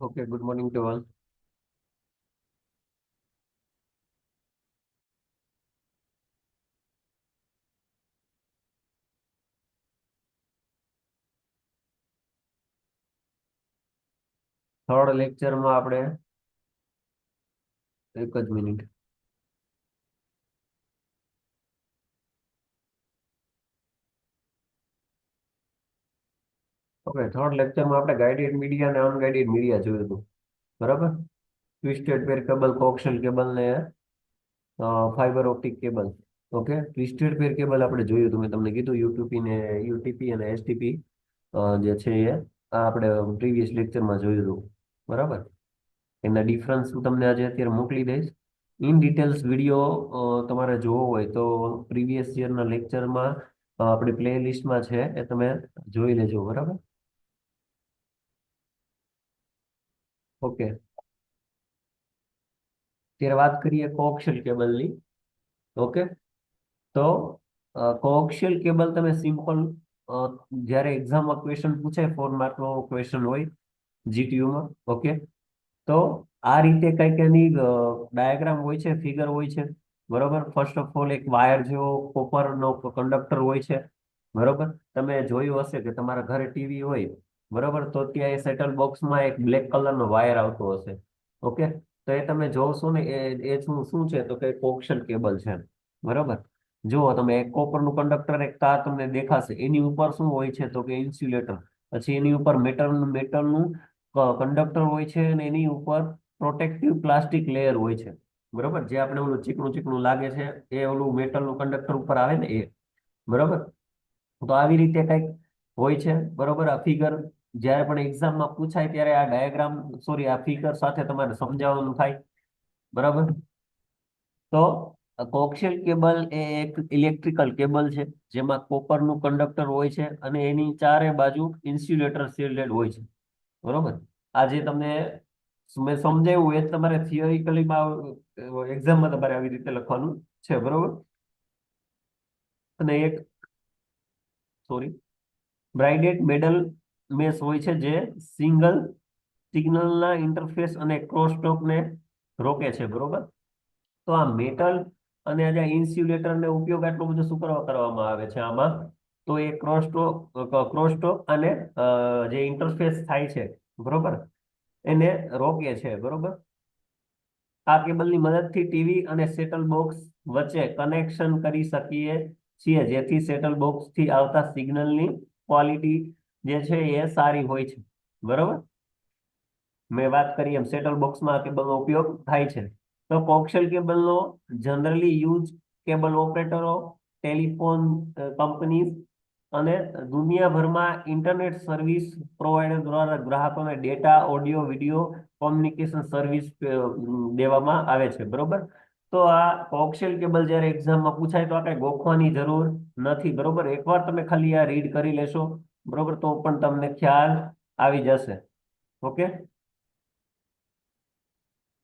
Okay, good morning to all. Third લેક્ચરમાં આપણે એક જ મિનિટ. ઓકે, થર્ડ લેક્ચરમાં આપણે ગાઈડેડ મીડિયા અને અનગાઈડેડ મીડિયા જોયું હતું. બરાબર. Twisted pair cable, coaxial cable ને fibre optic cable. Okay, twisted pair cable આપણે જોયું હતું. મેં તમને કીધું યુટીપી અને એસટીપી જે છે એ આપણે પ્રીવિયસ લેક્ચરમાં જોયું હતું. બરાબર. એના ડિફરન્સ હું તમને આજે અત્યારે મોકલી દઈશ. ઇન ડિટેલ્સ વિડીયો તમારે જોવો હોય તો પ્રીવિયસ યરના લેક્ચરમાં આપણી પ્લે લિસ્ટમાં છે, એ તમે જોઈ લેજો. બરાબર. ઓકે, ત્યારે વાત કરીએ કોક્સિયલ કેબલની. ઓકે, તો કોક્સિયલ કેબલ તમે સિમ્પલ જ્યારે એક્ઝામમાં ક્વેશ્ચન પૂછાય, 4 માર્કનો ક્વેશ્ચન હોય જીટીયુમાં. ઓકે, તો આ રીતે કંઈક એની ડાયાગ્રામ હોય છે, ફિગર હોય છે. બરોબર. ફર્સ્ટ ઓફ ઓલ એક વાયર જેવો કોપરનો કંડક્ટર હોય છે. બરોબર. તમે જોયું હશે કે તમારા ઘરે ટીવી હોય. બરોબર, તો ત્યાં એ સેટલ બોક્સમાં એક બ્લેક કલરનો વાયર આવતો હશે. ઓકે, તો એ તમે જોશો ને, એ શું શું છે તો કે કોક્સિયલ કેબલ છે. બરોબર. જુઓ તમે, એક કોપરનું કંડક્ટર, એક તાર તમને દેખાશે. એની ઉપર શું હોય છે તો કે ઇન્સ્યુલેટર. પછી એની ઉપર મેટલનું કંડક્ટર હોય છે, અને એની ઉપર પ્રોટેક્ટિવ પ્લાસ્ટિક લેયર હોય છે. બરોબર. જે આપણે ઓલું ચીકણું ચીકણું લાગે છે, એ ઓલું મેટલનું કંડક્ટર ઉપર આવે ને એ. બરોબર. તો આવી રીતે કંઈક હોય છે. બરોબર. આ ફિગર જ્યારે પણ એક્ઝામમાં પૂછાય ત્યારે આ ડાયાગ્રામ, સોરી, આ ફિગર સાથે તમારે સમજાવવાનું થાય. બરાબર. તો કોક્સિયલ કેબલ એ એક ઇલેક્ટ્રિકલ કેબલ છે, જેમાં કોપરનું કંડક્ટર હોય છે અને એની ચારે બાજુ ઇન્સ્યુલેટર શિલ્ડેડ હોય છે. બરોબર. આ જે તમને મેં સમજાવ્યું એ જ તમારે થિયોરિકલીમાં એક્ઝામમાં તમારે આવી રીતે લખવાનું છે. બરોબર. અને એક, સોરી, બ્રાઇડેડ મેટલ મેશ હોય છે, જે સિંગલ સિગ્નલના ઇન્ટરફેસ અને ક્રોસટોકને રોકે છે. બરોબર. તો આ મેટલ અને આજે ઇન્સ્યુલેટરને ઉપયોગ આટલો બધો શું કરવામાં આવે છે આમાં, તો એ ક્રોસટોક અને જે ઇન્ટરફેસ થાય છે. બરોબર, એને રોકે છે. બરોબર. આ કેબલની મદદથી ટીવી અને સેટલ બોક્સ વચ્ચે કનેક્શન કરી શકીએ છીએ, જેથી સેટલ બોક્સ થી આવતા સિગ્નલની ક્વોલિટી જે છે એ સારી હોય છે. બરોબર. મેં વાત કરી એમ સેટલ બોક્સમાં આ કેબલનો ઉપયોગ થાય છે. તો કોક્સિયલ કેબલનો જનરલી યુઝ કેબલ ઓપરેટરો, ટેલિફોન કંપની અને દુનિયાભરમાં ઇન્ટરનેટ સર્વિસ પ્રોવાઈડર દ્વારા ગ્રાહકોને data, audio, video communication service દેવામાં આવે છે. બરોબર. તો આ કોક્સિયલ કેબલ જ્યારે એક્ઝામમાં પૂછાય તો આ કઈ ગોખવાની જરૂર નથી. બરોબર. એકવાર તમે ખાલી આ રીડ કરી લેશો, બરોબર, તો પણ તમને ખ્યાલ આવી જશે. ઓકે,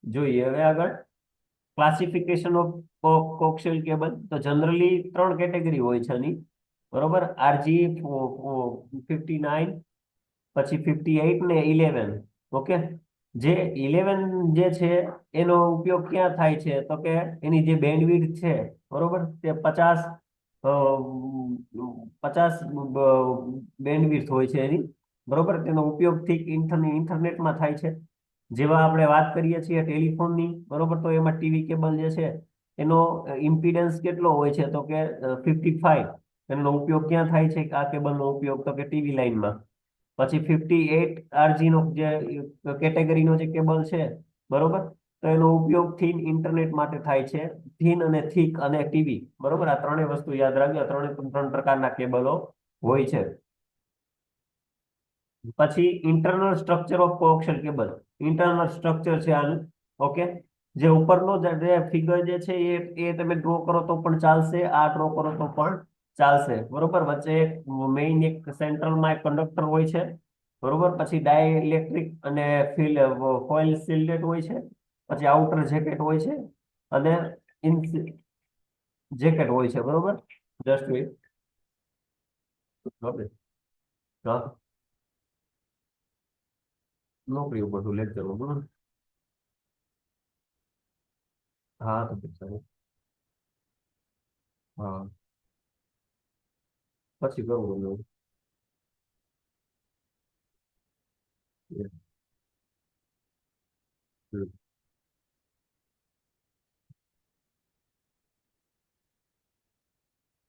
જોઈએ હવે આગળ. Classification of coaxial cable. તો જનરલી 3 કેટેગરી હોય છે આની. બરોબર. આરજી 59, પછી 58 ને 11. ઓકે, જે 11 જે છે એનો ઉપયોગ ક્યાં થાય છે તો કે એની જે બેન્ડવિડ્થ છે, બરોબર, તે 50 બેન્ડવિડ્થ હોય છે એની. બરોબર. તેનો ઉપયોગ થી ઇન્ટરનેટમાં થાય છે. જેવા આપણે વાત કરીએ છીએ ટેલિફોનની. બરોબર, તો એમાં ટીવી કેબલ જે છે એનો ઇમ્પિડન્સ કેટલો હોય છે તો કે 55. એનો ઉપયોગ ક્યાં થાય છે આ કેબલનો ઉપયોગ તો કે ટીવી લાઈનમાં. પછી 58 આરજી નો જે કેટેગરીનો જે કેબલ છે, બરોબર, તો એનો ઉપયોગ થીન ઇન્ટરનેટ માટે થાય છે. થીન અને થીક અને ટીવી. બરોબર. આ ત્રણેય વસ્તુ યાદ રાખજો. આ ત્રણ પ્રકારના કેબલો હોય છે. પછી internal structure of coaxial cable. Internal structure છે આનું. ઓકે, જે ઉપરનો જે ફિગર જે છે એ તમે ડ્રો કરો તો પણ ચાલશે, આ ડ્રો કરો તો પણ ચાલશે. બરોબર. વચ્ચે એક મેઇન એક સેન્ટ્રલમાં એક કંડક્ટર હોય છે. બરોબર. પછી ડાઇલેક્ટ્રિક અને ફોઇલ શિલ્ડેડ હોય છે. પછી આઉટર જેકેટ હોય છે અને ઇન જેકેટ હોય છે. બરોબર. Just wait. ઓકે. હા. નોકરી ઉપર છું લેક્ચર બોલો ને. હા તો ઠીક છે. હા પછી કરવું એવું. હમ.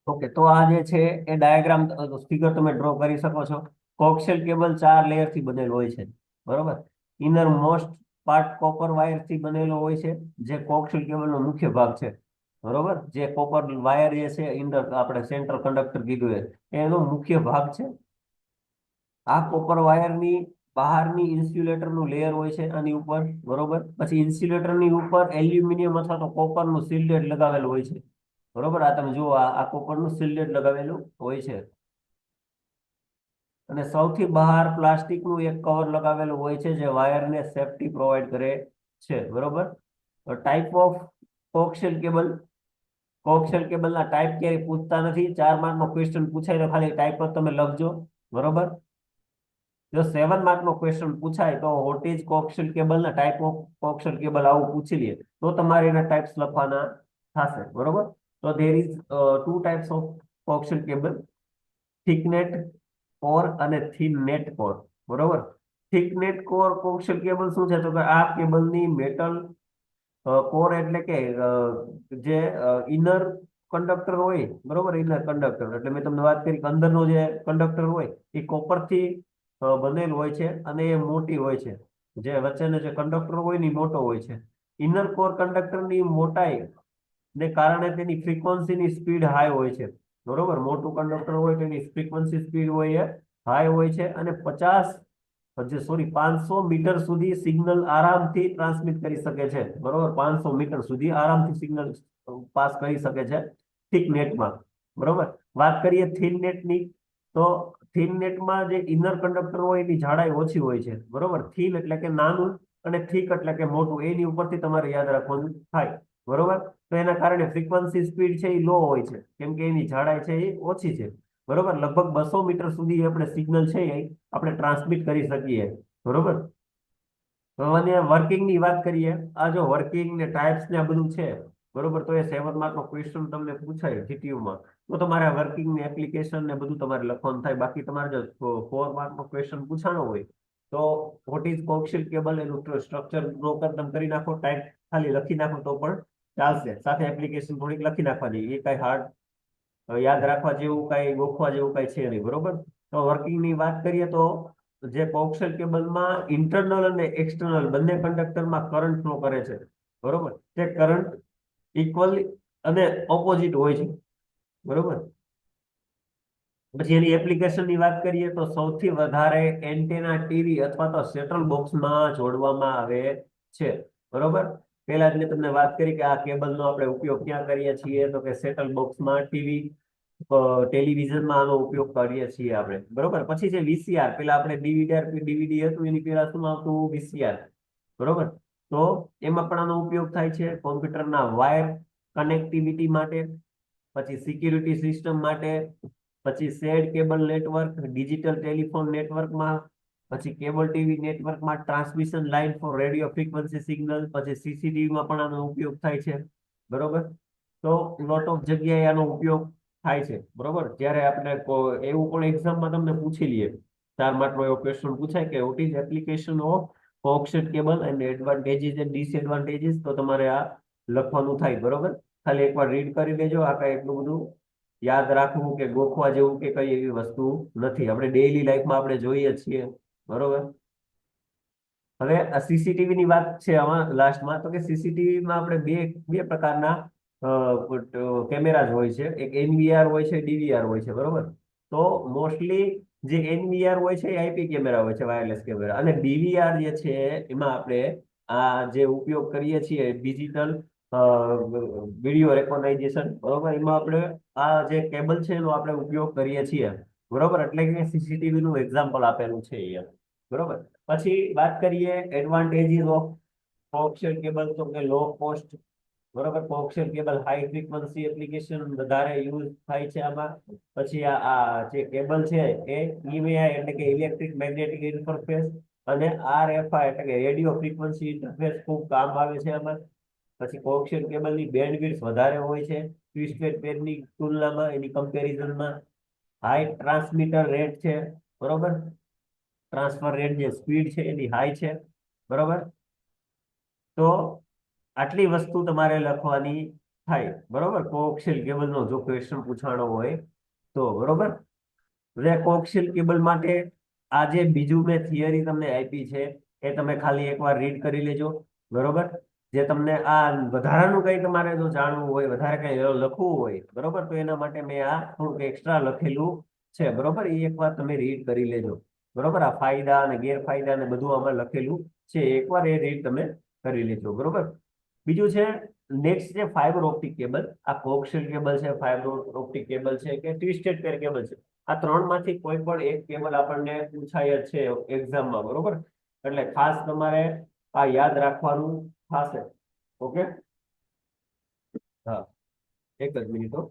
ઓકે તો આ જે છે એ ડાયાગ્રામ ફિગર તમે ડ્રો કરી શકો છો. કોક્સિયલ કેબલ 4 લેયર થી બનેલો હોય છે, બરોબર. Inner most part copper wire થી બનેલો હોય છે, જે કોક્સિયલ કેબલ નો મુખ્ય ભાગ છે, બરોબર. જે કોપર વાયર જે છે ઇનર આપણે સેન્ટ્રલ કંડક્ટર કીધું એનો મુખ્ય ભાગ છે. આ કોપર વાયરની બહારની ઇન્સ્યુલેટર નું લેયર હોય છે આની ઉપર, બરોબર. પછી ઇન્સ્યુલેટર ની ઉપર એલ્યુમિનિયમ અથવા તો કોપર નું સિલ્ડેટ લગાવેલું હોય છે, બરોબર. આ તમે જુઓ આ કોપર નું સિલ્ડેટ લગાવેલું હોય છે. અને સૌથી બહાર પ્લાસ્ટિક નું એક કવર લગાવેલું હોય છે, જે વાયરને સેફ્ટી પ્રોવાઈડ કરે છે, બરોબર. Type of coaxial cable. Coaxial cable ના ટાઈપ ક્યારેય પૂછતા નથી. 4 માર્ક નો ક્વેશ્ચન પૂછાય તો ખાલી ટાઈપ જ તમે લખજો, બરોબર. જો 7 માર્ક નો ક્વેશ્ચન પૂછાય તો વોટ ઇઝ કોક્સિયલ કેબલ ના ટાઈપ ઓફ કોક્સિયલ કેબલ આવું પૂછી લે તો તમારે એના ટાઈપ્સ લખવાના થશે, બરોબર. તો there is 2 types of coaxial cable: thick net core અને થિન નેટ કોર, બરોબર. Thick net core coaxial cable શું છે, તો કે આ કેબલની મેટલ કોર એટલે કે જે ઇનર કંડક્ટર હોય, બરોબર. ઇનર કંડક્ટર એટલે મેં તમને વાત કરી કે અંદરનો જે કંડક્ટર હોય એ કોપર થી બનેલ હોય છે અને એ મોટી હોય છે. જે વચ્ચેનો જે કંડક્ટર હોય ને એ મોટો હોય છે. ઇનર કોર કંડક્ટરની મોટાઈ ને કારણે તેની ફ્રીક્વન્સીની સ્પીડ હાઈ હોય છે, બરોબર. મોટું કંડક્ટર હોય તો એની ફ્રીક્વન્સી સ્પીડ હોય એ હાઈ હોય છે અને 500 મીટર સુધી સિગ્નલ આરામથી ટ્રાન્સમિટ કરી શકે છે, બરોબર. 500 મીટર સુધી આરામથી સિગ્નલ પાસ કરી શકે છે થિક નેટમાં, બરોબર. વાત કરીએ થિન નેટની, તો થિન નેટમાં જે ઇનર કંડક્ટર હોય એની જાડાઈ ઓછી હોય છે, બરોબર. થિન એટલે કે નાનું અને થીક એટલે કે મોટું, એની ઉપરથી તમારે યાદ રાખવાનું થાય, બરોબર. તો એના કારણે ફ્રીક્વન્સી સ્પીડ છે એ લો હોય છે, કેમ કે એની જાડાઈ છે એ ઓછી છે, બરોબર. લગભગ 200 મીટર સુધી આપણે સિગ્નલ છે એ આપણે ટ્રાન્સમિટ કરી શકીએ, બરોબર. તો અને વર્કિંગ ની વાત કરીએ. આ જો વર્કિંગ ને ટાઈપ્સ ને આ બધું છે, બરોબર. તો એ 7 માર્ક નો ક્વેશ્ચન તમને પૂછાય જીટીયુ માં તો તમારે વર્કિંગ ની એપ્લિકેશન ને બધું તમારે લખવાનું થાય. બાકી તમારે જો 4 માર્ક નો ક્વેશ્ચન પૂછાણો હોય તો વોટ ઇઝ કોક્સિયલ કેબલ એનું સ્ટ્રક્ચર બ્રોકન તમે કરી નાખો, ટાઈપ ખાલી લખી નાખો તો પણ ચાલશે. સાથે એપ્લિકેશન થોડીક લખી નાખવાની, એ કઈ હાર્ડ યાદ રાખવા જેવું કઈ ગોખવા જેવું કઈ છે નહીં, બરોબર. તો વર્કિંગ ની વાત કરીએ તો જે કોક્સિયલ કેબલમાં ઇન્ટરનલ અને એક્સટર્નલ બંને કંડક્ટરમાં કરંટ ફ્લો કરે છે, બરોબર. તે કરંટ ઇક્વલ અને ઓપોઝિટ હોય છે, બરોબર. પછી એની એપ્લિકેશન ની વાત કરીએ તો સૌથી વધારે એન્ટેના ટીવી અથવા તો સેટલ બોક્સમાં જોડવામાં આવે છે, બરોબર. પેલા જ મેં તમને વાત કરી કે આ કેબલનો આપણે ઉપયોગ ક્યાં કરીએ છીએ, તો કે સેટલ બોક્સમાં, ટીવી ટેલિવિઝનમાં આનો ઉપયોગ કરીએ છીએ આપણે, બરોબર. પછી છે વીસીઆર. પેલા આપણે ડીવીડી હતું એની પેલા શું આવતું, વીસીઆર, બરોબર. તો એમાં પણ આનો ઉપયોગ થાય છે કોમ્પ્યુટરના વાયર કનેક્ટિવિટી માટે, પછી સિક્યુરિટી સિસ્ટમ માટે, પછી shared cable network, digital telephone નેટવર્કમાં, પછી કેબલ ટીવી નેટવર્કમાં, transmission line for radio frequency signal, પછી સીસીટીવીમાં પણ આનો ઉપયોગ થાય છે, બરોબર. તો લોટ ઓફ જગ્યાએ આનો ઉપયોગ થાય છે, બરોબર. જ્યારે આપણે એવું પણ એક્ઝામમાં તમને પૂછી લઈએ, 4 માર્ક નો એવો ક્વેશ્ચન પૂછાય કે what is application of coaxial cable and advantages and disadvantages, તો તમારે આ લખવાનું થાય, બરોબર. ખાલી એકવાર રીડ કરી લેજો. આ કઈ એટલું બધું યાદ રાખવું કે ગોખવા જેવું કે કઈ એવી વસ્તુ નથી, આપણે ડેઈલી લાઈફમાં આપણે જોઈએ છીએ, બરોબર. હવે આ સીસીટીવી ની વાત છે આમાં લાસ્ટમાં, તો કે સીસીટીવીમાં આપણે બે બે પ્રકારના કેમેરા હોય છે. એક એનવીઆર હોય છે, ડીવીઆર હોય છે, બરોબર. તો મોસ્ટલી જે એનવીઆર હોય છે એ આઈપી કેમેરા હોય છે, વાયરલેસ કેમેરા. અને ડીવીઆર જે છે એમાં આપણે આ જે ઉપયોગ કરીએ છીએ ડિજિટલ વિડીયો રેકોર્ડાઇઝેશન, બરોબર. એમાં આપણે આ જે કેબલ છે એનો આપણે ઉપયોગ કરીએ છીએ, બરોબર. એટલે કે સીસીટીવી નું એક્ઝામ્પલ આપેલું છે અહીંયા, બરોબર. પછી વાત કરીએ એડવાન્ટેજીસ ઓફ કોક્સિયલ કેબલ, તો કે લો કોસ્ટ, બરોબર. Coaxial cable high frequency application વધારે યુઝ થાય છે આમાં. પછી આ જે કેબલ છે એ ઈએમઆઈ એટલે કે ઇલેક્ટ્રિક મેગ્નેટિક ઇન્ટરફેસ અને RFI એટલે કે રેડિયો ફ્રીક્વન્સી ઇન્ટરફેસ ખૂબ કામ આવે છે આમાં. પછી કોએક્સિયલ કેબલની બેન્ડવિડ્થ વધારે હોય છે ટ્વિસ્ટેડ પેરની તુલનામાં, એની કમ્પેરિઝનમાં. હાઈ ટ્રાન્સમીટર રેટ છે, બરોબર. ટ્રાન્સફર રેટ જે સ્પીડ છે એની હાઈ છે, બરોબર. તો આટલી વસ્તુ તમારે લખવાની થાય, બરોબર, કોએક્સિયલ કેબલનો જો ક્વેશ્ચન પૂછાણો હોય તો, બરોબર. હવે કોએક્સિયલ કેબલ માટે આ જે બીજું મેં થિયરી તમને આપી છે એ તમે ખાલી એકવાર રીડ કરી લેજો, બરોબર. જે તમને આ વધારાનું કઈ તમારે જો જાણવું હોય, વધારે કઈ લખવું હોય, બરોબર, તો એના માટે મેં આ થોડુંક એક્સ્ટ્રા લખેલું છે, બરોબર. એ એકવાર તમે રીડ કરી લેજો, બરોબર. આ ફાયદા અને ગેરફાયદા ને બધું આમાં લખેલું છે, એકવાર એ રીડ તમે કરી લેજો, બરોબર. બીજું છે નેક્સ્ટ છે ફાઈબર ઓપ્ટિક કેબલ. આ કોએક્સિયલ કેબલ છે, ફાઈબર ઓપ્ટિક કેબલ છે કે ટ્વિસ્ટેડ પેર કેબલ છે, આ ત્રણમાંથી કોઈ પણ એક કેબલ આપણને પૂછાય જ છે એક્ઝામમાં, બરોબર. એટલે ખાસ તમારે આ યાદ રાખવાનું થશે. ઓકે. હા, એક જ મિનિટ હો.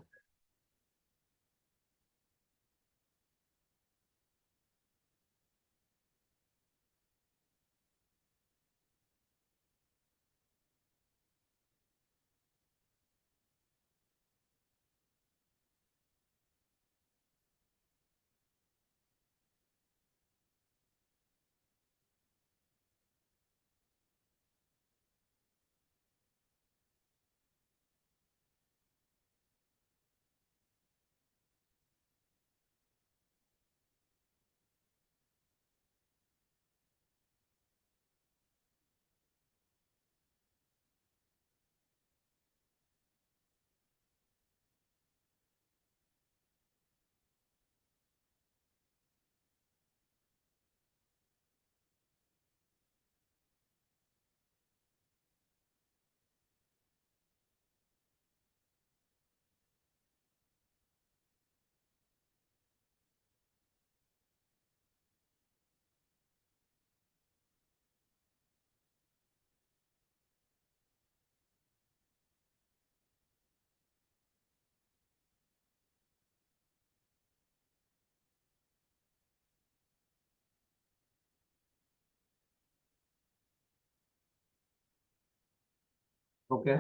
ઓકે.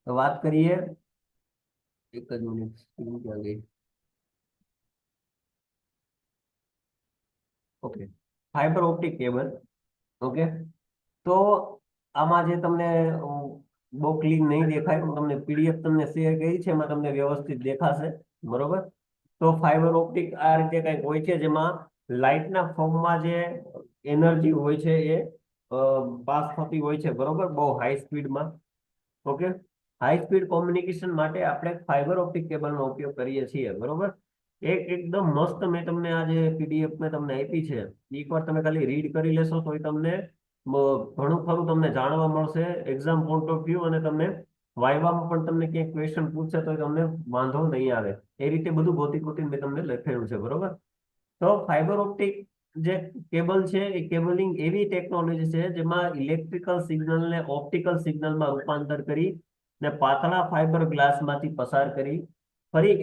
તો વાત કરીએ, એક જ મિનિટ, સ્ક્રીન ક્યાં ગઈ? Okay, fibre optic cable. Okay. તો આમાં જે તમને બહુ ક્લીન નહીં દેખાય, હું તમને પીડીએફ તમને શેર કરી છે, એમાં તમને વ્યવસ્થિત દેખાશે, બરોબર. તો ફાઈબર ઓપ્ટિક આ રીતે કંઈક હોય છે, જેમાં લાઇટના ફોર્મમાં જે એનર્જી હોય છે એ પાસ થતી હોય છે, બરોબર, બહુ હાઈ સ્પીડમાં. ઓકે. હાઈ સ્પીડ કોમ્યુનિકેશન માટે આપણે ફાઈબર ઓપ્ટિક કેબલનો ઉપયોગ કરીએ છીએ, બરોબર. એકદમ મસ્ત મેં તમને આ જે પીડીએફ મેં તમને આપી છે, એકવાર તમે ખાલી રીડ કરી લેશો તો તમને ઘણું ખરું તમને જાણવા મળશે એક્ઝામ પોઈન્ટ ઓફ વ્યૂ, અને તમને વાઇવામાં પણ તમને ક્યાંક ક્વેશ્ચન પૂછે તો તમને વાંધો નહીં આવે. એ રીતે બધું ગોતી ગોતીને મેં તમને લખેલું છે, બરોબર. તો ફાઈબર ઓપ્ટિક જે કેબલ છે એ કેબલિંગ એવી ટેકનોલોજી છે જેમાં ઇલેક્ટ્રિકલ સિગ્નલને ઓપ્ટિકલ સિગ્નલમાં રૂપાંતર કરી ને પાતળા ફાઈબર ગ્લાસમાંથી પસાર કરી ફરી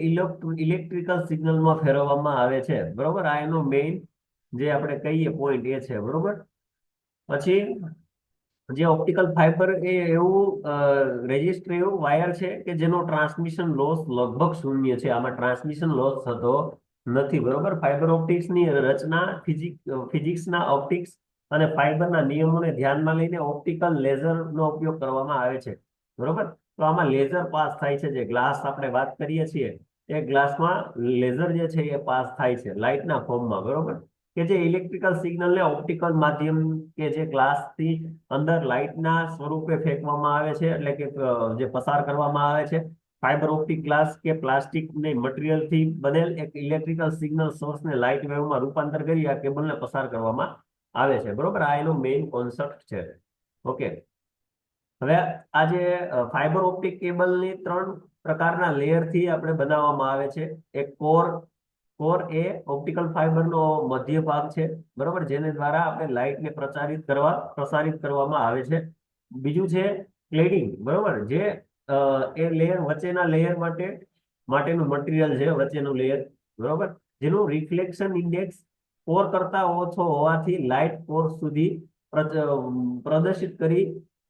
ઇલેક્ટ્રિકલ સિગ્નલમાં ફેરવવામાં આવે છે, બરોબર. આ એનો મેઇન જે આપણે કહીએ પોઈન્ટ એ છે, બરોબર. પછી જે ઓપ્ટિકલ ફાઈબર એ એવું રેઝિસ્ટિવ વાયર છે કે જેનો ટ્રાન્સમિશન લોસ લગભગ શૂન્ય છે, આમાં ટ્રાન્સમિશન લોસ થતો નથી, બરોબર. ફાઈબર ઓપ્ટિક્સની રચના ફિઝિક્સના ઓપ્ટિક્સ અને ફાઈબરના નિયમોને ધ્યાનમાં લઈને ઓપ્ટિકલ લેઝરનો ઉપયોગ કરવામાં આવે છે, બરોબર. તો આમાં લેઝર પાસ થાય છે, જે ગ્લાસ આપણે વાત કરીએ છીએ એ ગ્લાસમાં લેઝર જે છે એ પાસ થાય છે લાઇટના ફોર્મમાં, બરોબર. કે જે ઇલેક્ટ્રિકલ સિગ્નલને ઓપ્ટિકલ માધ્યમ કે જે ગ્લાસથી અંદર લાઇટના સ્વરૂપે ફેંકવામાં આવે છે, એટલે કે જે પસાર કરવામાં આવે છે. ફાઈબર ઓપ્ટિક ગ્લાસ કે પ્લાસ્ટિક ને મટીરિયલથી બનેલ એક ઇલેક્ટ્રિકલ સિગ્નલ સોર્સને લાઇટ વેવમાં રૂપાંતર કરી આ કેબલને પસાર કરવામાં આવે છે, બરોબર. આ એનો મેઇન કોન્સેપ્ટ છે. ઓકે. હવે આ જે ફાઈબર ઓપ્ટિક કેબલની ત્રણ પ્રકારના લેયરથી આપણે બનાવવામાં આવે છે. એક કોર એ ઓપ્ટિકલ ફાઈબરનો મધ્ય ભાગ છે, બરોબર, જેને દ્વારા આપણે લાઇટને પ્રસારિત કરવામાં આવે છે. બીજું છે ક્લેડિંગ, બરોબર, જે એ લેયર વચ્ચેના લેયર માટેનું મટીરિયલ છે, વચ્ચેનું લેયર, બરોબર, જેનું રિફ્લેક્શન ઇન્ડેક્સ કોર કરતા ઓછો હોવાથી લાઇટ કોર સુધી પ્રદર્શિત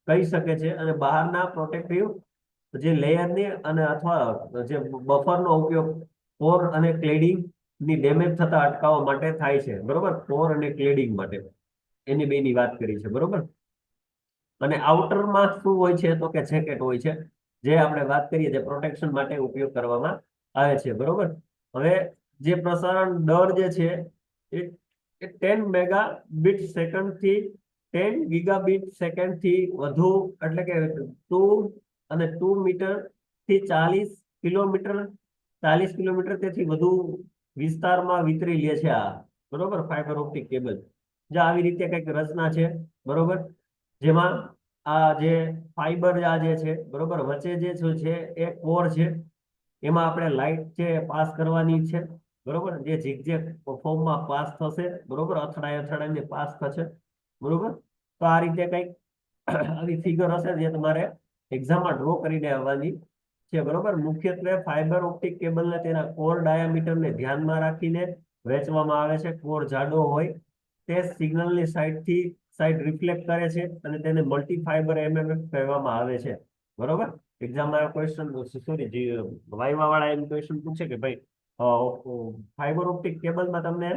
કહી શકે છે અને બહારના પ્રોટેક્ટિવ જે લેયરની અને અથવા જે બફરનો ઉપયોગ કોર અને ક્લેડિંગ ની ડેમેજ થતા અટકાવવા માટે થાય છે, બરોબર, કોર અને ક્લેડિંગ માટે એની બેની વાત કરી છે, બરોબર. અને આઉટરમાં શું હોય છે તો કે જેકેટ હોય છે, જે આપણે વાત કરીએ જે પ્રોટેક્શન માટે ઉપયોગ કરવામાં આવે છે, બરોબર. હવે જે પ્રસારણ દર જે છે એ 10 મેગા બીટ સેકન્ડ થી 10 ગીગાબીટ સેકન્ડ થી વધુ, એટલે કે 2 મીટર થી 40 કિલોમીટર, 40 કિલોમીટર તેથી વધુ વિસ્તારમાં વિતરી લે છે આ, બરોબર, ફાઈબર ઓપ્ટિક કેબલ. જે આવી રીતે કઈક રચના છે, બરોબર, જેમાં આ જે ફાઈબર આ જે છે, બરોબર, વચ્ચે જે છે એ કોર છે, એમાં આપણે લાઈટ છે પાસ કરવાની છે, બરોબર, જે ઝીગઝેગ ફોર્મમાં પાસ થશે, બરોબર, અથડાઈ અથડાઈને પાસ થશે, બરોબર. તો આ રીતે કઈક આવી ફિગર હશે જે તમારે એક્ઝામમાં ડ્રો કરીને આવવાની છે, બરોબર. મુખ્યત્વે ફાઈબર ઓપ્ટિક કેબલને તેના કોર ડાયામીટરને ધ્યાનમાં રાખીને વેચવામાં આવે છે. કોર જાડો હોય તે સિગ્નલની સાઈડ રિફ્લેક્ટ કરે છે અને તેને મલ્ટી ફાઈબર એમએમએફ કહેવામાં આવે છે, બરોબર. એક્ઝામમાં ક્વેશ્ચન, સોરી, વાયવા વાળા એમ ક્વેશ્ચન પૂછે કે ભાઈ ફાઈબર ઓપ્ટિક કેબલમાં તમને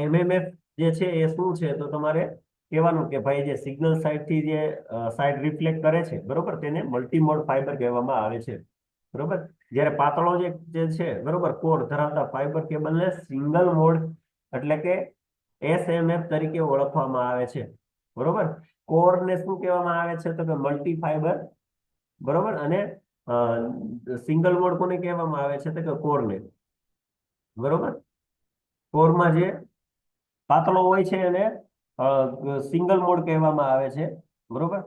એમએમએફ જે છે એ શું છે, તો તમારે કહેવાનું કે ભાઈ જે સિગ્નલ સાઈડ થી જે સાઈડ રિફ્લેક્ટ કરે છે, બરોબર, તેને મલ્ટીમોડ ફાઈબર કહેવામાં આવે છે, બરોબર. જ્યારે પાતળો જે છે, બરોબર, કોર ધરાવતા ફાઈબર કેબલને સિંગલ મોડ એટલે કે એસએમએફ તરીકે ઓળખવામાં આવે છે, બરોબર. કોર ને શું કહેવામાં આવે છે તો કે મલ્ટી ફાઈબર, બરોબર, અને સિંગલ મોડ કોને કહેવામાં આવે છે તો કે કોરને, બરોબર. કોરમાં જે પાતળો હોય છે એને સિંગલ મોડ કહેવામાં આવે છે, બરોબર.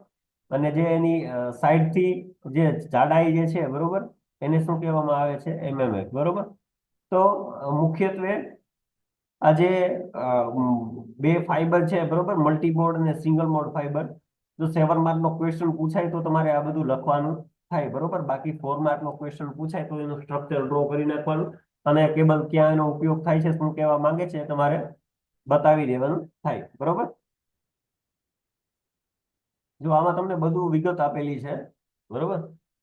અને જે એની સાઈડ થી જે જાડાઈ જે છે, બરોબર, એને શું કહેવામાં આવે છે, એમએમએફ, બરોબર. તો મુખ્યત્વે આ જે બે ફાઈબર છે, બરોબર, મલ્ટી મોડ અને સિંગલ મોડ ફાઈબર, જો 7 માર્ક નો ક્વેશ્ચન પૂછાય તો તમારે આ બધું લખવાનું થાય, બરોબર. બાકી 4 માર્ક નો ક્વેશ્ચન પૂછાય તો એનું સ્ટ્રક્ચર ડ્રો કરી નાખવાનું અને કેબલ ક્યાં એનો ઉપયોગ થાય છે, શું કહેવા માંગે છે, તમારે બતાવી દેવાનું થાય, બરોબર. જો આમાં તમને બધું વિગત આપેલી છે, બરોબર,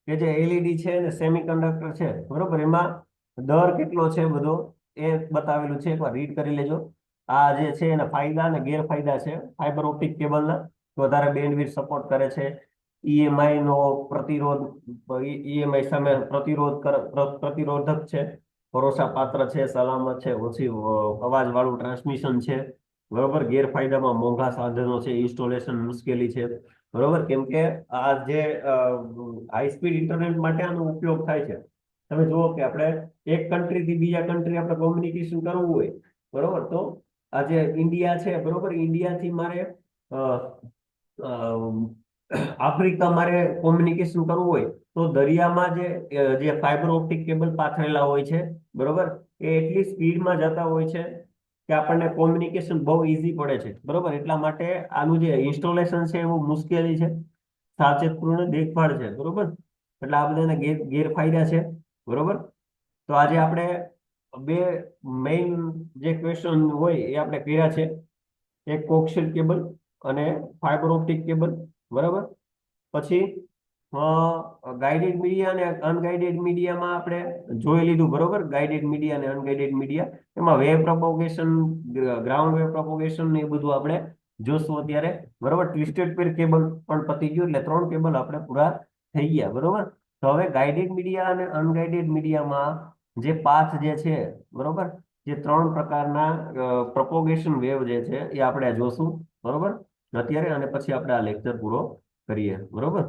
કે જે એલઈડી છે ને સેમી કન્ડક્ટર છે, બરોબર, એમાં દર કેટલો છે બધો એ બતાવેલું છે, એકવાર રીડ કરી લેજો. આ જે છે એના ફાયદા અને ગેરફાયદા છે ફાઈબર ઓપ્ટિક કેબલના. વધારે બેન્ડવિડ્થ સપોર્ટ કરે છે, ઈએમઆઈ નો પ્રતિરોધ, ઈએમઆઈ સામે પ્રતિરોધક છે, ભરોસાપાત્ર છે, સલામત છે, ઓછી અવાજ વાળું ટ્રાન્સમિશન છે, બરોબર. ગેરફાયદામાં મોંઘા સાધનો છે, ઇન્સ્ટોલેશન મુશ્કેલી છે, બરોબર, કેમ કે આ જે હાઈ સ્પીડ ઇન્ટરનેટ માટે આનો ઉપયોગ થાય છે. તમે જુઓ કે આપણે એક કન્ટ્રી થી બીજા કન્ટ્રી આપણે કોમ્યુનિકેશન કરવું હોય, બરોબર, તો આ જે ઇન્ડિયા છે, બરોબર, ઇન્ડિયા થી મારે આફ્રિકા મારે કોમ્યુનિકેશન કરવું હોય તો દરિયામાં જે ફાઈબર ઓપ્ટિક કેબલ પાથરેલા હોય છે, બરોબર, એ એટલી સ્પીડમાં જતા હોય છે કે આપણને કોમ્યુનિકેશન બહુ ઈઝી પડે છે, બરોબર. એટલા માટે આનું જે ઇન્સ્ટોલેશન છે એવું મુશ્કેલી છે, સાવચેતપૂર્ણ દેખભાળ છે, બરોબર. એટલે આ બધા ગેરફાયદા છે, બરોબર. તો આજે આપણે બે મેઇન જે ક્વેશ્ચન હોય એ આપણે કર્યા છે, એક કોક્સિયલ કેબલ અને ફાઈબર ઓપ્ટિક કેબલ, બરાબર. પછી ગાઈડેડ મીડિયા અને અનગાઈડેડ મીડિયામાં આપણે જોઈ લીધું, બરોબર, ગાઈડેડ મીડિયા અને અનગાઈડેડ મીડિયા. એમાં wave propagation, ground wave propagation ને એ બધું આપણે જોશું અત્યારે, બરોબર. ટ્વિસ્ટેડ પેર કેબલ પણ પતી ગયું, એટલે 3 કેબલ આપણે પૂરા થઈ ગયા, બરોબર. તો હવે ગાઈડેડ મીડિયા અને અનગાઈડેડ મીડિયામાં જે પાથ જે છે, બરોબર, જે 3 પ્રકારના પ્રોપોગેશન વેવ જે છે એ આપણે જોશું, બરોબર, અત્યારે. અને પછી આપણે આ લેક્ચર પૂરો કરીએ, બરોબર.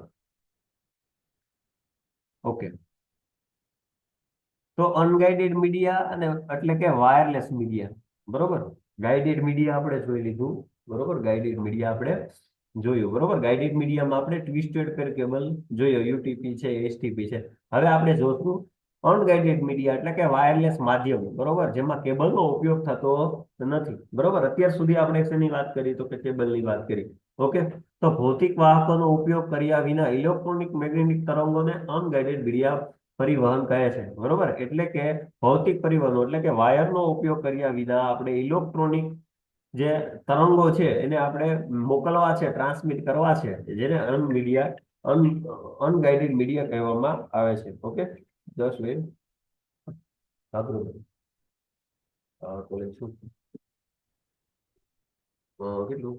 ઓકે. તો અનગાઈડેડ મીડિયા અને એટલે કે વાયરલેસ મીડિયા, બરોબર. ગાઈડેડ મીડિયા આપણે જોઈ લીધું, બરોબર, ગાઈડેડ મીડિયા આપણે જોયું, બરોબર. ગાઈડેડ મીડિયામાં આપણે ટ્વિસ્ટેડ પેર કેબલ જોયો, યુટીપી છે, એસટીપી છે. હવે આપણે જોશું અનગાઈડેડ મીડિયા એટલે કે વાયરલેસ માધ્યમ, બરોબર, જેમાં કેબલનો ઉપયોગ થતો નથી, બરોબર. અત્યાર સુધી આપણે શેની વાત કરી તો કે કેબલની વાત કરી, ઓકે. તો ભૌતિક વાહકોનો ઉપયોગ કર્યા વિના ઇલેક્ટ્રોનિક મેગ્નેટિક તરંગોને અનગાઈડેડ મીડિયા પરિવહન કહે છે, બરોબર. એટલે કે ભૌતિક પરિવહન એટલે કે વાયરનો ઉપયોગ કર્યા વિના આપણે ઇલેક્ટ્રોનિક જે તરંગો છે એને આપણે મોકલવા છે, ટ્રાન્સમિટ કરવા છે, જેને અનગાઇડેડ મીડિયા કહેવામાં આવે છે. ઓકે, 10 મિનિટ સાંભળો. કોલેજ શું કેટલું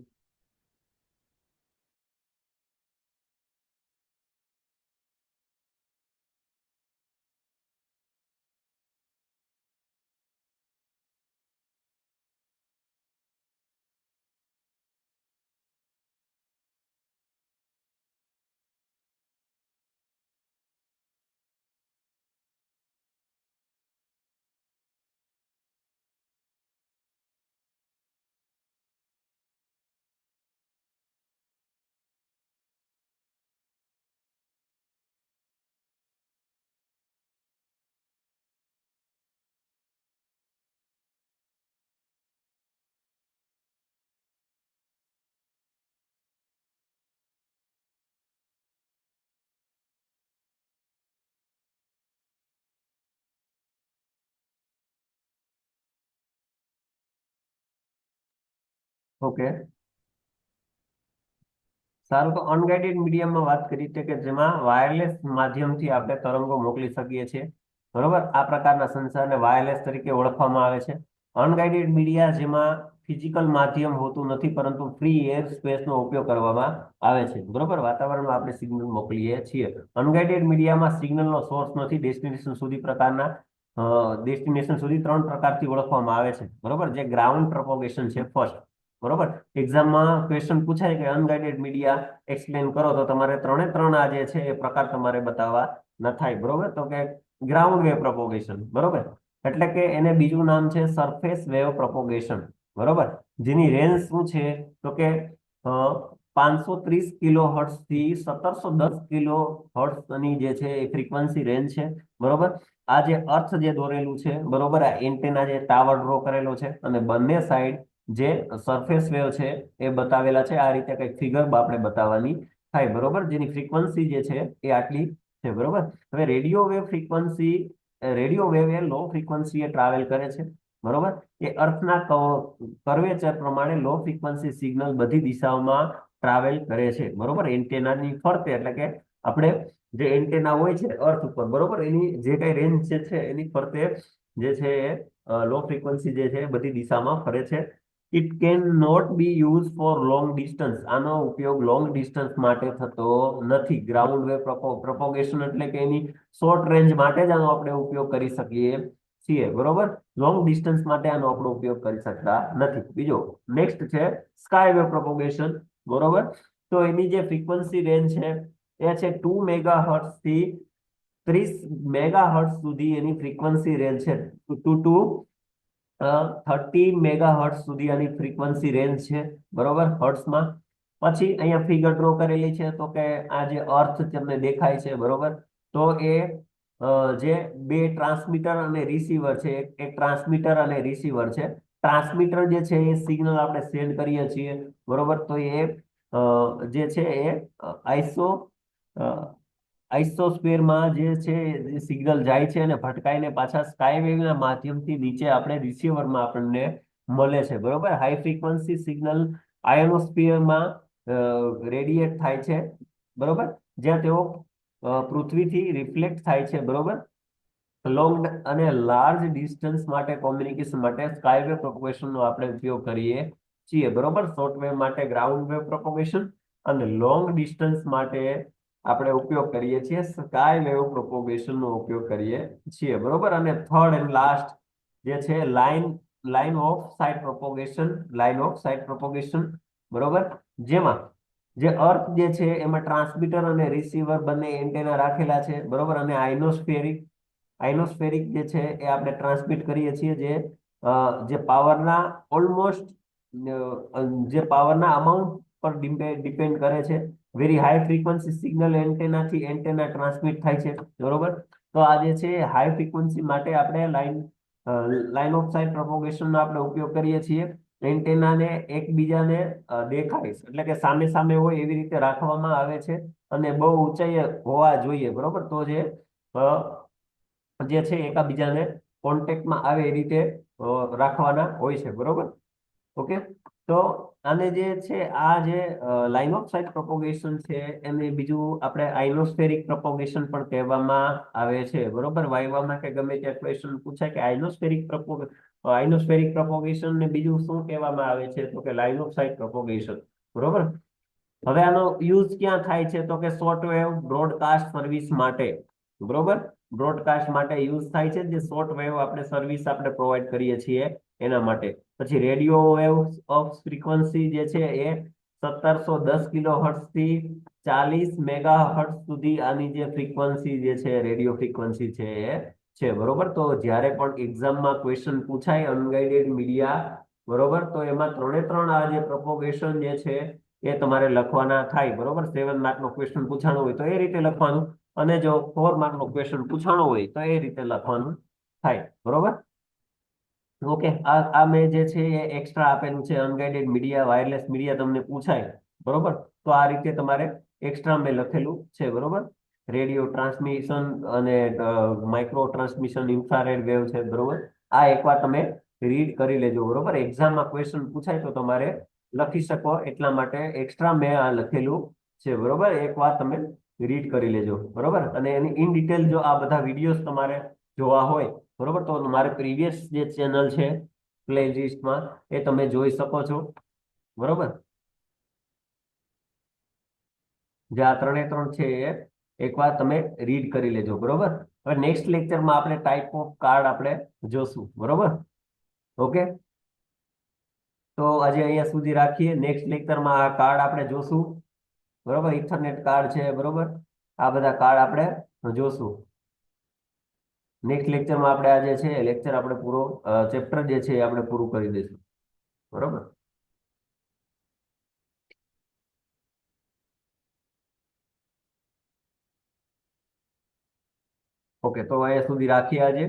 ઓકે. સારું, તો અનગાઇડેડ મીડિયમમાં વાત કરી છે કે જેમાં વાયરલેસ માધ્યમથી આપણે તરંગો મોકલી શકીએ છીએ, બરોબર. આ પ્રકારના સંચારને વાયરલેસ તરીકે ઓળખવામાં આવે છે. અનગાઇડેડ મીડિયા જેમાં ફિઝિકલ માધ્યમ હોતું નથી પરંતુ ફ્રી એર સ્પેસનો ઉપયોગ કરવામાં આવે છે, બરોબર. વાતાવરણમાં આપણે સિગ્નલ મોકલીએ છીએ. અનગાઇડેડ મીડિયામાં સિગ્નલનો સોર્સ નથી, ડેસ્ટિનેશન સુધી 3 પ્રકારથી ઓળખવામાં આવે છે, બરોબર. જે ગ્રાઉન્ડ પ્રોપોગેશન છે ફર્સ્ટ, બરોબર. એક્ઝામમાં ક્વેશ્ચન પૂછાય કે અનગાઇડેડ મીડિયા એક્સપ્લેન કરો, તો તમારે 3 આ જે છે એ પ્રકાર તમારે બતાવવા ન થાય, બરોબર. તો કે ગ્રાઉન્ડ વેવ પ્રોપોગેશન, બરોબર. એટલે કે એને બીજું નામ છે સરફેસ વેવ પ્રોપોગેશન, બરોબર. જેની રેન્જ શું છે તો કે 530 કિલો હર્ટ્ઝ થી 1710 કિલો હર્ટ્ઝની જે છે એ ફ્રીક્વન્સી રેન્જ છે, બરોબર. આ જે અર્થ જે દોરેલું છે, બરોબર, આ એન્ટેના જે ટાવર ડ્રો કરેલો છે અને બંને સાઈડ જે સરફેસ વેવ છે એ બતાવેલા છે. આ રીતે કઈક ફિગર આપણે બતાવવાની થાય, બરોબર. જેની ફ્રીક્વન્સી જે છે એ આટલી છે, બરોબર. હવે રેડિયો વેવ એ લો ફ્રીક્વન્સી એ ટ્રાવેલ કરે છે, બરોબર. એ અર્થના કર્વેચર પ્રમાણે લો ફ્રીક્વન્સી સિગ્નલ બધી દિશાઓમાં ટ્રાવેલ કરે છે, બરોબર. એન્ટેનાની ફરતે એટલે કે આપણે જે એન્ટેના હોય છે અર્થ ઉપર, બરોબર, એની જે કઈ રેન્જ છે એની ફરતે જે છે લો ફ્રીક્વન્સી જે છે એ બધી દિશામાં ફરે છે. It can not be use for long distance. આનો ઉપયોગ લોંગ ડિસ્ટન્સ માટે થતો નથી. ગ્રાઉન્ડ વેવ પ્રોપોગેશન એટલે કે એની શોર્ટ રેન્જ માટે જ આનો આપણે ઉપયોગ કરી શકીએ છીએ, બરોબર. લોંગ ડિસ્ટન્સ માટે આનો આપણે ઉપયોગ કરી શકતા નથી. બીજો નેક્સ્ટ છે સ્કાય વેવ પ્રોપોગેશન, બરોબર. તો એની જે ફ્રીક્વન્સી રેન્જ છે એ છે 2 મેગાહર્ટ્ઝ થી 30 મેગાહર્ટ્ઝ સુધી એની ફ્રીક્વન્સી રેન્જ છે. 30 મેગાહર્ટ્ઝ સુધી આની ફ્રીક્વન્સી રેન્જ છે, બરોબર, હર્ટ્ઝમાં. પછી અહીંયા ફિગર ડ્રો કરેલી છે તો કે આ જે અર્થ તમને દેખાય છે, બરોબર. તો એ જે બે ટ્રાન્સમીટર અને રિસીવર છે, એક ટ્રાન્સમીટર અને રિસીવર છે. ટ્રાન્સમીટર જે છે એ સિગ્નલ આપણે સેન્ડ કરીએ છીએ, બરોબર. તો એ જે છે એ આઈસો આઈસોસ્ફિયરમાં જે છે સિગ્નલ જાય છે અને ભટકાઈને પાછા સ્કાય વેવના માધ્યમથી નીચે આપણે રિસીવરમાં આપણને મળે છે, બરોબર. હાઈ ફ્રીક્વન્સી સિગ્નલ આયોનોસ્ફિયરમાં રેડિયેટ થાય છે, બરોબર, જ્યાં તેઓ પૃથ્વીથી રિફ્લેક્ટ થાય છે, બરોબર. લોંગ અને લાર્જ ડિસ્ટન્સ માટે કોમ્યુનિકેશન માટે સ્કાય વેવ પ્રોપોગેશનનો આપણે ઉપયોગ કરીએ છીએ, બરોબર. શોર્ટ વેવ માટે ગ્રાઉન્ડ વેવ પ્રોપોગેશન અને લોંગ ડિસ્ટન્સ માટે આપણે ઉપયોગ કરીએ છીએ સ્કાય વેવ પ્રોપોગેશન નો ઉપયોગ કરીએ છીએ, બરોબર. અને થર્ડ એન્ડ લાસ્ટ જે છે લાઇન ઓફ સાઇટ પ્રોપોગેશન, બરોબર. જેમાં જે અર્થ જે છે એમાં ટ્રાન્સમીટર અને રિસીવર બંને એન્ટેના રાખેલા છે, બરોબર. અને આઇનોસ્ફેરિક જે છે એ આપણે ટ્રાન્સમિટ કરીએ છીએ, જે પાવરના ઓલમોસ્ટ જે પાવરના અમાઉન્ટ પર ડિપેન્ડ કરે છે. વેરી હાઈ ફ્રીક્વન્સી સિગ્નલ એન્ટેનાથી એન્ટેના ટ્રાન્સમિટ થાય છે, બરોબર. તો આ જે છે હાઈ ફ્રીક્વન્સી માટે આપણે લાઇન ઓફ સાઇટ પ્રોપોગેશનનો આપણે ઉપયોગ કરીએ છીએ. એન્ટેનાને એકબીજાને દેખાય એટલે કે સામે સામે હોય એવી રીતે રાખવામાં આવે છે અને બહુ ઊંચાઈએ હોવા જોઈએ, બરોબર. તો જે જે છે એકાબીજાને કોન્ટેક્ટમાં આવે એ રીતે રાખવાના હોય છે, બરોબર. ઓકે. તો આને જે છે આ જે લાઇન ઓફ સાઇટ પ્રોપોગેશન છે એને બીજું આપણે આઇનોસ્ફેરિક પ્રોપોગેશન પણ કહેવામાં આવે છે, બરોબર. વાઇવામાં કે ગમે ત્યાં ક્વેશ્ચન પૂછાય કે આઇનોસ્ફેરિક પ્રોપોગેશન ને બીજું શું કહેવામાં આવે છે, તો કે લાઇન ઓફ સાઇટ પ્રોપોગેશન, બરોબર. હવે આનો યુઝ ક્યાં થાય છે, તો કે શોર્ટ વેવ બ્રોડકાસ્ટ સર્વિસ માટે, બરોબર. બ્રોડકાસ્ટ માટે યુઝ થાય છે, જે શોર્ટ વેવ આપણે સર્વિસ આપણે પ્રોવાઈડ કરીએ છીએ એના માટે. પછી રેડિયો વેવ ઓફ ફ્રીક્વન્સી જે છે એ 1710 કિલોહર્ટ્ઝ થી 40 મેગાહર્ટ્ઝ સુધી આની જે ફ્રીક્વન્સી જે છે રેડિયો ફ્રીક્વન્સી છે એ છે, બરોબર. તો જ્યારે પણ એક્ઝામમાં ક્વેશ્ચન પૂછાય અનગાઇડેડ મીડિયા, બરોબર, તો એમાં ત્રણે ત્રણ આ જે પ્રોપોગેશન જે છે એ તમારે લખવાના થાય, બરોબર. 7 માર્ક નો ક્વેશ્ચન પૂછાણો હોય તો એ રીતે લખવાનું, અને જો 4 માર્ક નો ક્વેશ્ચન પૂછાણો હોય તો એ રીતે લખવાનું થાય, બરોબર. ઓકે. આ મેં જે છે એ એક્સ્ટ્રા આપેલું છે, અનગાઇડેડ મીડિયા વાયરલેસ મીડિયા તમને પૂછાય, બરોબર. તો આ રીતે તમારે એક્સ્ટ્રા મેં લખેલું છે, બરોબર. રેડિયો ટ્રાન્સમિશન અને માઇક્રો ટ્રાન્સમિશન ઇન્ફ્રારેડ વેવ છે, બરોબર. આ એકવાર તમે રીડ કરી લેજો, બરોબર. એક્ઝામમાં ક્વેશ્ચન પૂછાય તો તમારે લખી શકો એટલા માટે એક્સ્ટ્રા મેં આ લખેલું છે, બરોબર. એકવાર તમે રીડ કરી લેજો, બરોબર. અને એની ઇન ડિટેલ જો આ બધા વિડીયોઝ તમારે જોવા હોય, બરોબર, તો મારે પ્રીવિયસ જે ચેનલ છે પ્લેલિસ્ટમાં એ તમે જોઈ શકો છો, બરોબર. જે આ ત્રણે ત્રણ છે એ એકવાર તમે રીડ કરી લેજો, બરોબર. હવે નેક્સ્ટ લેક્ચરમાં આપણે ટાઈપ ઓફ કાર્ડ આપણે જોશું, બરોબર. ઓકે. તો આજે અહીંયા સુધી રાખીએ. નેક્સ્ટ લેક્ચરમાં આ કાર્ડ આપણે જોશું, બરોબર. ઇથરનેટ કાર્ડ છે, બરોબર. આ બધા કાર્ડ આપણે જોશું. નેક્સ્ટ લેક્ચરમાં આપણે આજે છે લેક્ચર આપણે પૂરો ચેપ્ટર જે છે એ આપણે પૂરું કરી દઈશું, બરોબર. ઓકે. તો અહીંયા સુધી રાખીએ આજે.